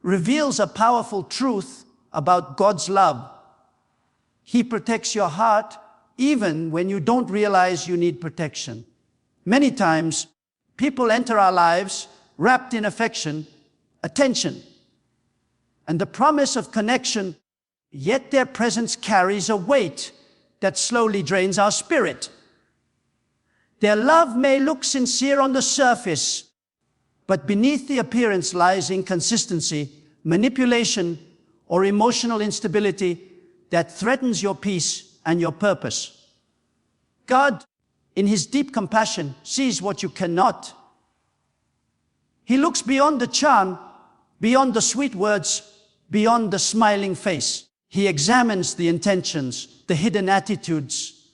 reveals a powerful truth about God's love. He protects your heart even when you don't realize you need protection. Many times, people enter our lives wrapped in affection, attention, and the promise of connection, yet their presence carries a weight that slowly drains our spirit. Their love may look sincere on the surface, but beneath the appearance lies inconsistency, manipulation, or emotional instability that threatens your peace and your purpose. God, in His deep compassion, sees what you cannot. He looks beyond the charm, beyond the sweet words, beyond the smiling face. He examines the intentions, the hidden attitudes,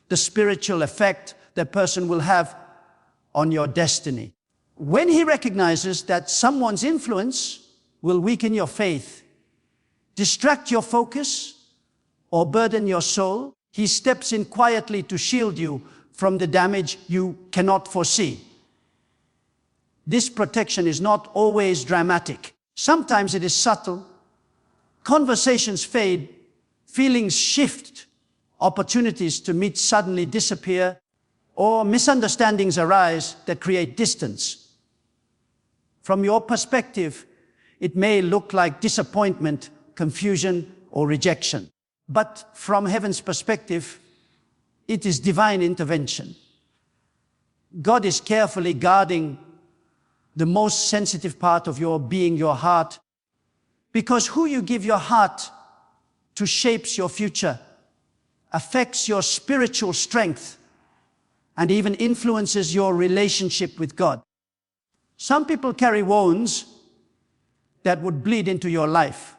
the spiritual effect that person will have on your destiny. When He recognizes that someone's influence will weaken your faith, distract your focus, or burden your soul, He steps in quietly to shield you from the damage you cannot foresee. This protection is not always dramatic. Sometimes it is subtle. Conversations fade, feelings shift, opportunities to meet suddenly disappear, or misunderstandings arise that create distance. From your perspective, it may look like disappointment, confusion, or rejection. But from heaven's perspective, it is divine intervention. God is carefully guarding the most sensitive part of your being, your heart, because who you give your heart to shapes your future, affects your spiritual strength, and even influences your relationship with God. Some people carry wounds that would bleed into your life.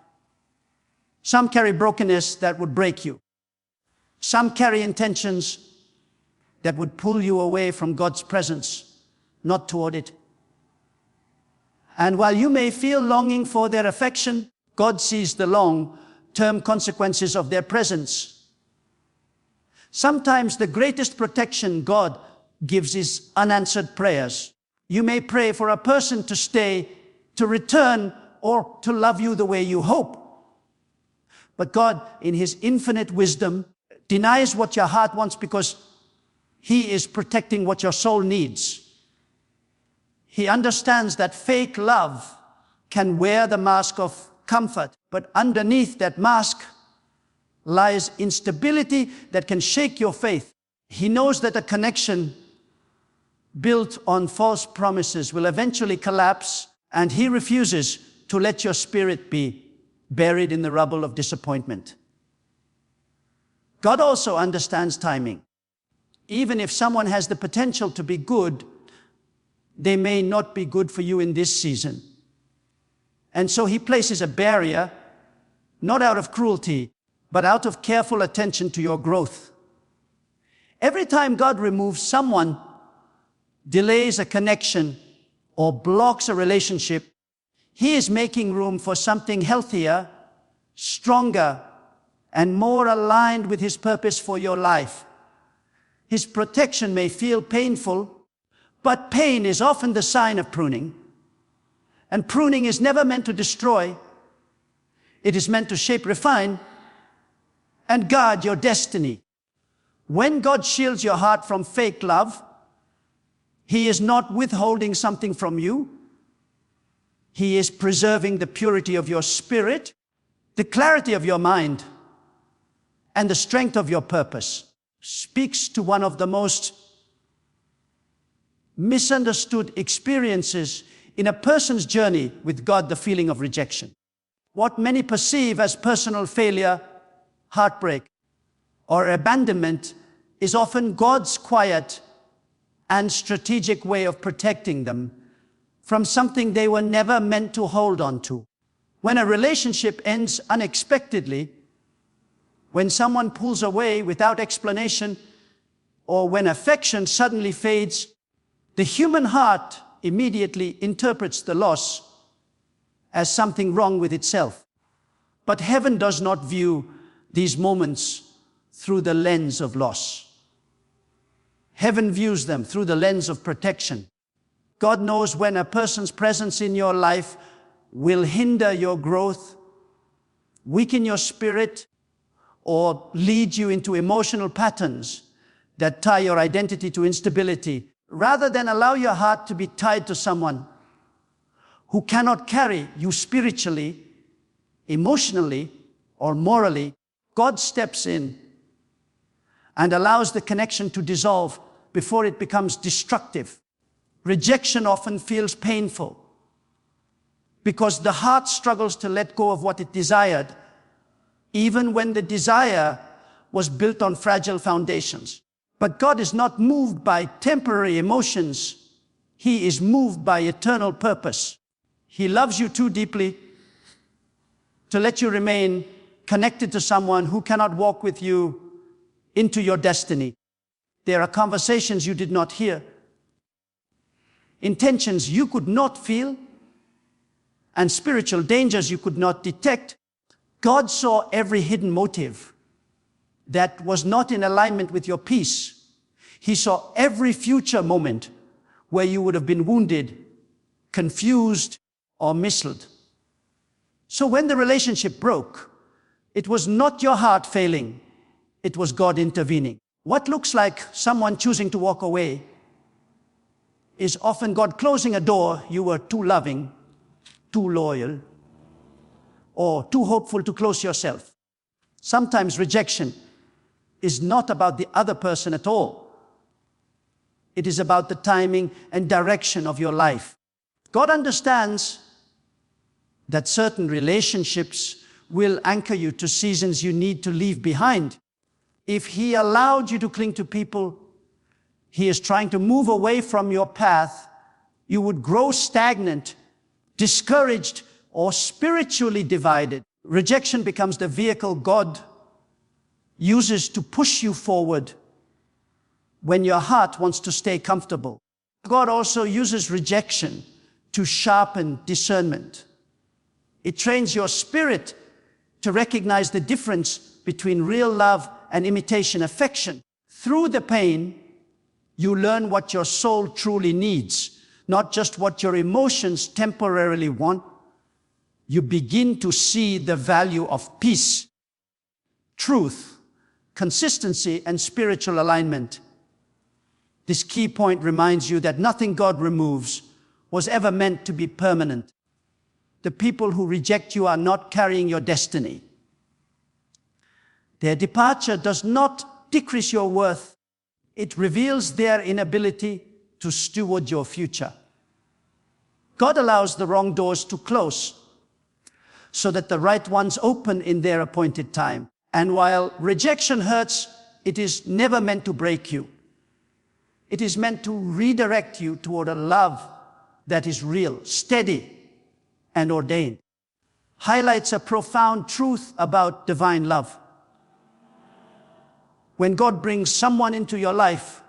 Some carry brokenness that would break you. Some carry intentions that would pull you away from God's presence, not toward it. And while you may feel longing for their affection, God sees the long-term consequences of their presence. Sometimes the greatest protection God gives is unanswered prayers. You may pray for a person to stay, to return, or to love you the way you hope. But God, in His infinite wisdom, denies what your heart wants because He is protecting what your soul needs. He understands that fake love can wear the mask of comfort, but underneath that mask lies instability that can shake your faith. He knows that a connection built on false promises will eventually collapse, and He refuses to let your spirit be buried in the rubble of disappointment. God also understands timing. Even if someone has the potential to be good, they may not be good for you in this season. And so He places a barrier, not out of cruelty, but out of careful attention to your growth. Every time God removes someone, delays a connection, or blocks a relationship, He is making room for something healthier, stronger, and more aligned with His purpose for your life. His protection may feel painful, but pain is often the sign of pruning. And pruning is never meant to destroy. It is meant to shape, refine, and guard your destiny. When God shields your heart from fake love, He is not withholding something from you. He is preserving the purity of your spirit, the clarity of your mind, and the strength of your purpose. Speaks to one of the most misunderstood experiences in a person's journey with God, the feeling of rejection. What many perceive as personal failure, heartbreak, or abandonment is often God's quiet and strategic way of protecting them from something they were never meant to hold on to. When a relationship ends unexpectedly, when someone pulls away without explanation, or when affection suddenly fades, the human heart immediately interprets the loss as something wrong with itself. But heaven does not view these moments through the lens of loss. Heaven views them through the lens of protection. God knows when a person's presence in your life will hinder your growth, weaken your spirit, or lead you into emotional patterns that tie your identity to instability, rather than allow your heart to be tied to someone who cannot carry you spiritually, emotionally, or morally. God steps in and allows the connection to dissolve before it becomes destructive. Rejection often feels painful because the heart struggles to let go of what it desired, even when the desire was built on fragile foundations. But God is not moved by temporary emotions. He is moved by eternal purpose. He loves you too deeply to let you remain connected to someone who cannot walk with you into your destiny. There are conversations you did not hear, intentions you could not feel, and spiritual dangers you could not detect. God saw every hidden motive that was not in alignment with your peace. He saw every future moment where you would have been wounded, confused, or misled. So when the relationship broke, it was not your heart failing, it was God intervening. What looks like someone choosing to walk away is often God closing a door you were too loving, too loyal, or too hopeful to close yourself. Sometimes rejection is not about the other person at all. It is about the timing and direction of your life. God understands that certain relationships will anchor you to seasons you need to leave behind. If He allowed you to cling to people He is trying to move away from your path, you would grow stagnant, discouraged, or spiritually divided. Rejection becomes the vehicle God uses to push you forward when your heart wants to stay comfortable. God also uses rejection to sharpen discernment. It trains your spirit to recognize the difference between real love and imitation affection. Through the pain, you learn what your soul truly needs, not just what your emotions temporarily want. You begin to see the value of peace, truth, consistency, and spiritual alignment. This key point reminds you that nothing God removes was ever meant to be permanent. The people who reject you are not carrying your destiny. Their departure does not decrease your worth. It reveals their inability to steward your future. God allows the wrong doors to close so that the right ones open in their appointed time. And while rejection hurts, it is never meant to break you. It is meant to redirect you toward a love that is real, steady, and ordained. Highlights a profound truth about divine love. When God brings someone into your life,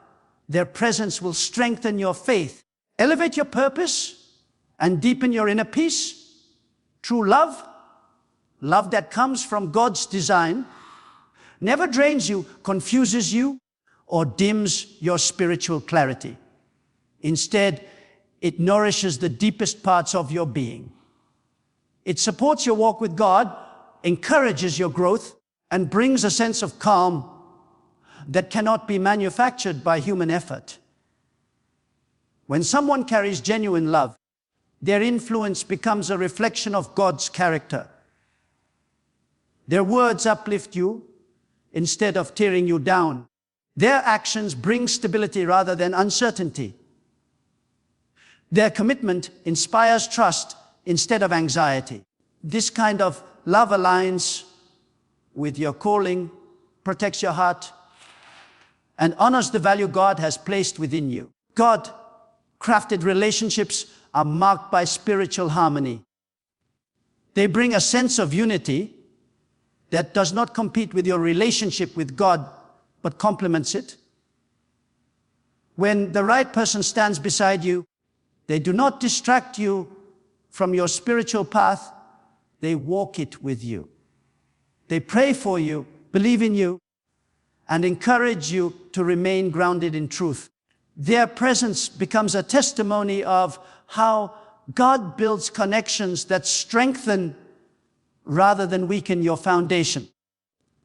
their presence will strengthen your faith, elevate your purpose, and deepen your inner peace. True love, love that comes from God's design, never drains you, confuses you, or dims your spiritual clarity. Instead, it nourishes the deepest parts of your being. It supports your walk with God, encourages your growth, and brings a sense of calm that cannot be manufactured by human effort. When someone carries genuine love, their influence becomes a reflection of God's character. Their words uplift you instead of tearing you down. Their actions bring stability rather than uncertainty. Their commitment inspires trust instead of anxiety. This kind of love aligns with your calling, protects your heart, and honors the value God has placed within you. God-crafted relationships are marked by spiritual harmony. They bring a sense of unity that does not compete with your relationship with God, but complements it. When the right person stands beside you, they do not distract you from your spiritual path, they walk it with you. They pray for you, believe in you, and encourage you to remain grounded in truth. Their presence becomes a testimony of how God builds connections that strengthen rather than weaken your foundation.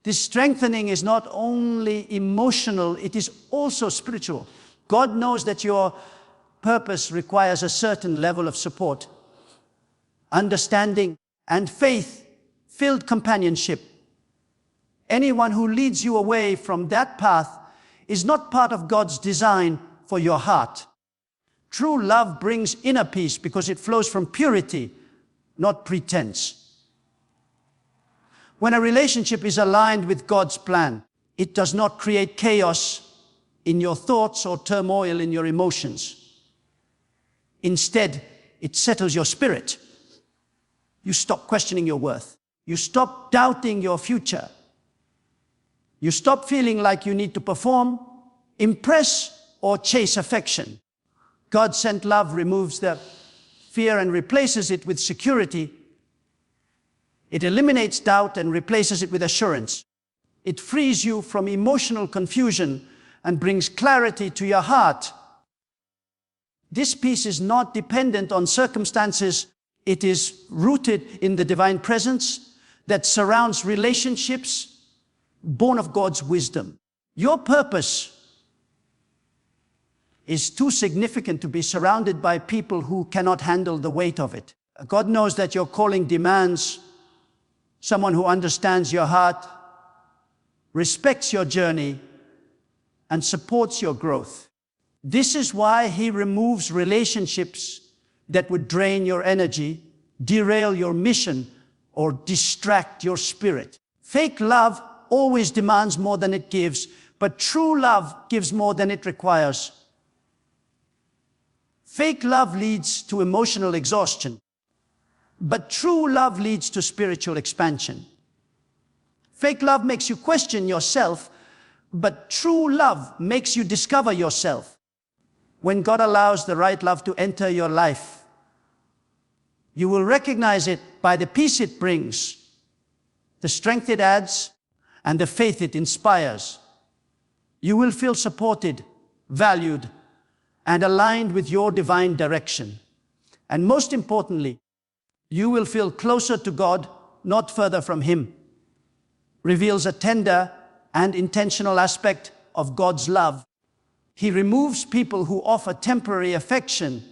This strengthening is not only emotional, it is also spiritual. God knows that your purpose requires a certain level of support, understanding, and faith-filled companionship. Anyone who leads you away from that path is not part of God's design for your heart. True love brings inner peace because it flows from purity, not pretense. When a relationship is aligned with God's plan, it does not create chaos in your thoughts or turmoil in your emotions. Instead, it settles your spirit. You stop questioning your worth. You stop doubting your future. You stop feeling like you need to perform, impress, or chase affection. God-sent love removes the fear and replaces it with security. It eliminates doubt and replaces it with assurance. It frees you from emotional confusion and brings clarity to your heart. This peace is not dependent on circumstances. It is rooted in the divine presence that surrounds relationships born of God's wisdom. Your purpose is too significant to be surrounded by people who cannot handle the weight of it. God knows that your calling demands someone who understands your heart, respects your journey, and supports your growth. This is why He removes relationships that would drain your energy, derail your mission, or distract your spirit. Fake love always demands more than it gives, but true love gives more than it requires. Fake love leads to emotional exhaustion, but true love leads to spiritual expansion. Fake love makes you question yourself, but true love makes you discover yourself. When God allows the right love to enter your life, you will recognize it by the peace it brings, the strength it adds, and the faith it inspires. You will feel supported, valued, and aligned with your divine direction. And most importantly, you will feel closer to God, not further from Him. Reveals a tender and intentional aspect of God's love. He removes people who offer temporary affection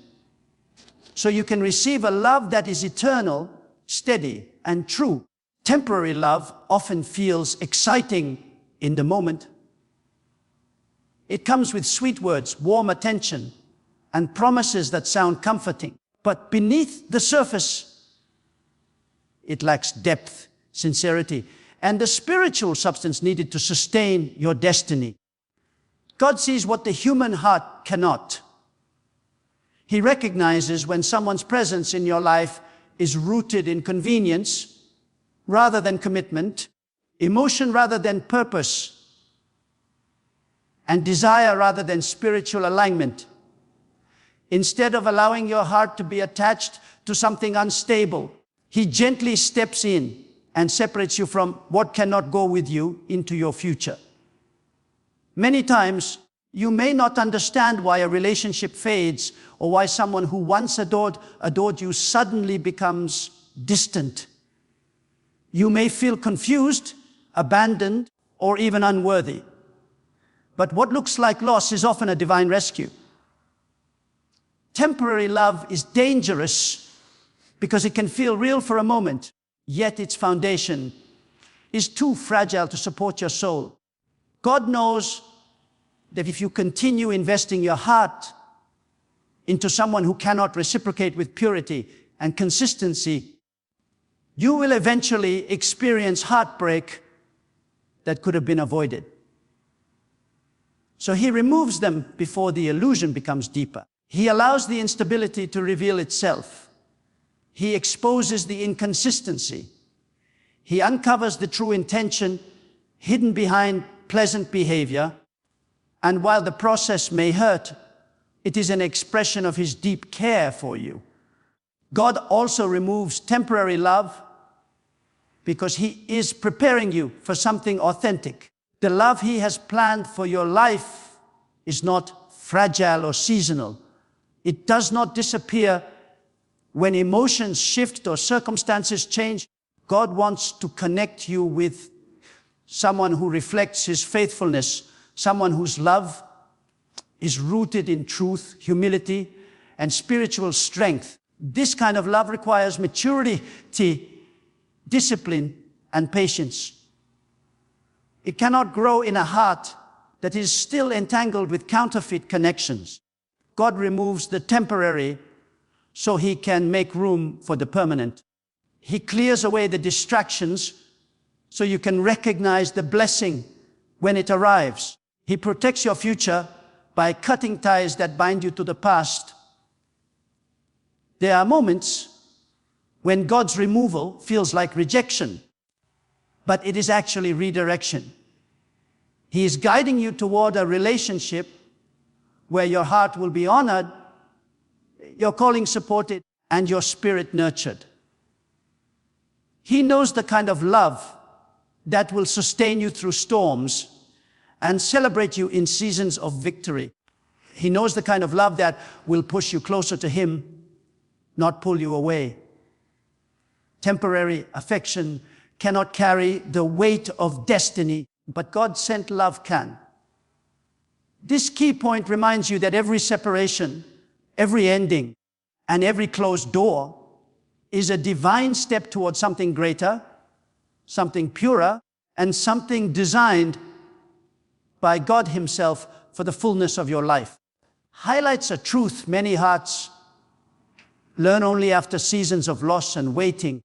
so you can receive a love that is eternal, steady, and true. Temporary love often feels exciting in the moment. It comes with sweet words, warm attention, and promises that sound comforting. But beneath the surface, it lacks depth, sincerity, and the spiritual substance needed to sustain your destiny. God sees what the human heart cannot. He recognizes when someone's presence in your life is rooted in convenience rather than commitment, emotion rather than purpose, and desire rather than spiritual alignment. Instead of allowing your heart to be attached to something unstable, He gently steps in and separates you from what cannot go with you into your future. Many times, you may not understand why a relationship fades or why someone who once adored you suddenly becomes distant. You may feel confused, abandoned, or even unworthy. But what looks like loss is often a divine rescue. Temporary love is dangerous because it can feel real for a moment, yet its foundation is too fragile to support your soul. God knows that if you continue investing your heart into someone who cannot reciprocate with purity and consistency, you will eventually experience heartbreak that could have been avoided. So He removes them before the illusion becomes deeper. He allows the instability to reveal itself. He exposes the inconsistency. He uncovers the true intention hidden behind pleasant behavior. And while the process may hurt, it is an expression of His deep care for you. God also removes temporary love because He is preparing you for something authentic. The love He has planned for your life is not fragile or seasonal. It does not disappear When emotions shift or circumstances change, God wants to connect you with someone who reflects His faithfulness, someone whose love is rooted in truth, humility, and spiritual strength. This kind of love requires maturity, discipline, and patience. It cannot grow in a heart that is still entangled with counterfeit connections. God removes the temporary so He can make room for the permanent. He clears away the distractions so you can recognize the blessing when it arrives. He protects your future by cutting ties that bind you to the past. There are moments when God's removal feels like rejection, but it is actually redirection. He is guiding you toward a relationship where your heart will be honored, your calling supported, and your spirit nurtured. He knows the kind of love that will sustain you through storms and celebrate you in seasons of victory. He knows the kind of love that will push you closer to Him, not pull you away. Temporary affection cannot carry the weight of destiny, but God-sent love can. This key point reminds you that every separation, every ending, and every closed door is a divine step towards something greater, something purer, and something designed by God Himself for the fullness of your life. Highlights a truth many hearts learn only after seasons of loss and waiting.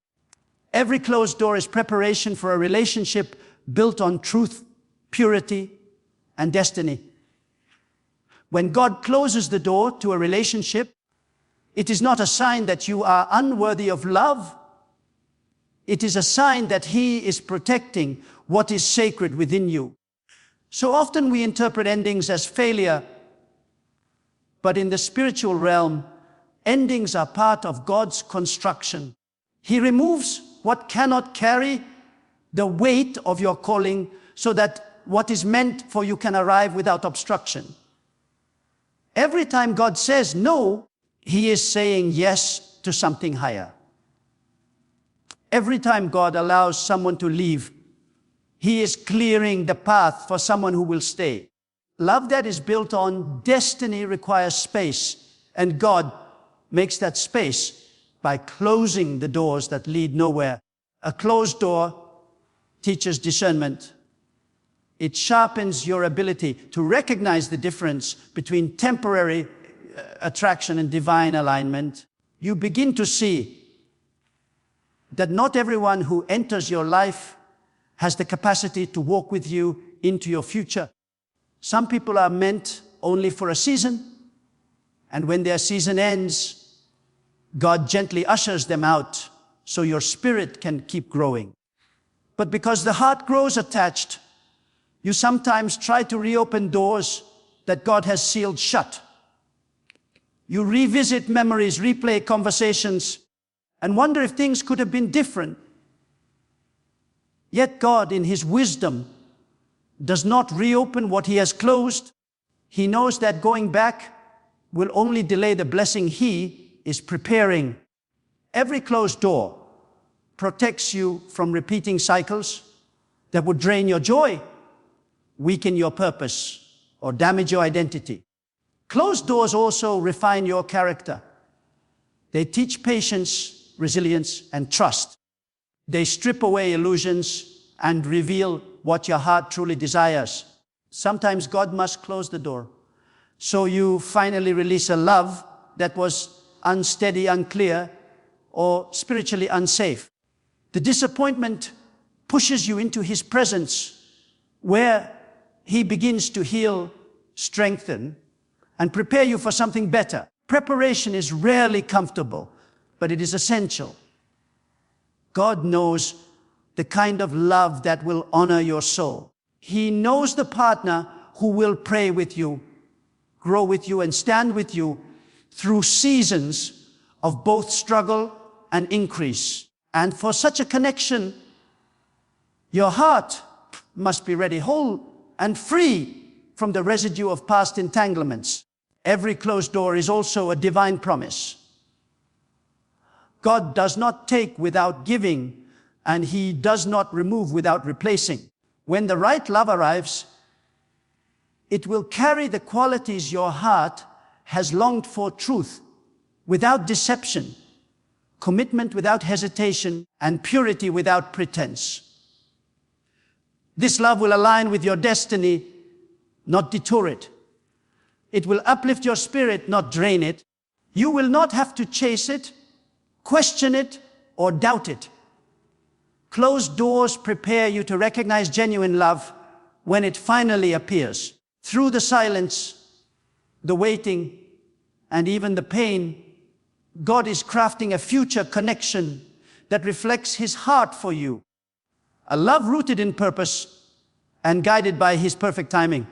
Every closed door is preparation for a relationship built on truth, purity, and destiny. When God closes the door to a relationship, it is not a sign that you are unworthy of love. It is a sign that He is protecting what is sacred within you. So often we interpret endings as failure, but in the spiritual realm, endings are part of God's construction. He removes what cannot carry the weight of your calling so that what is meant for you can arrive without obstruction. Every time God says no, He is saying yes to something higher. Every time God allows someone to leave, He is clearing the path for someone who will stay. Love that is built on destiny requires space, and God makes that space by closing the doors that lead nowhere. A closed door teaches discernment. It sharpens your ability to recognize the difference between temporary attraction and divine alignment. You begin to see that not everyone who enters your life has the capacity to walk with you into your future. Some people are meant only for a season, and when their season ends, God gently ushers them out so your spirit can keep growing. But because the heart grows attached, you sometimes try to reopen doors that God has sealed shut. You revisit memories, replay conversations, and wonder if things could have been different. Yet God, in His wisdom, does not reopen what He has closed. He knows that going back will only delay the blessing He is preparing. Every closed door protects you from repeating cycles that would drain your joy, weaken your purpose, or damage your identity. Closed doors also refine your character. They teach patience, resilience, and trust. They strip away illusions and reveal what your heart truly desires. Sometimes God must close the door, so you finally release a love that was unsteady, unclear, or spiritually unsafe. The disappointment pushes you into His presence, where He begins to heal, strengthen, and prepare you for something better. Preparation is rarely comfortable, but it is essential. God knows the kind of love that will honor your soul. He knows the partner who will pray with you, grow with you, and stand with you through seasons of both struggle and increase. And for such a connection, your heart must be ready, whole and free from the residue of past entanglements. Every closed door is also a divine promise. God does not take without giving, and He does not remove without replacing. When the right love arrives, it will carry the qualities your heart has longed for: truth without deception, commitment without hesitation, and purity without pretense. This love will align with your destiny, not detour it. It will uplift your spirit, not drain it. You will not have to chase it, question it, or doubt it. Closed doors prepare you to recognize genuine love when it finally appears. Through the silence, the waiting, and even the pain, God is crafting a future connection that reflects His heart for you. A love rooted in purpose and guided by His perfect timing.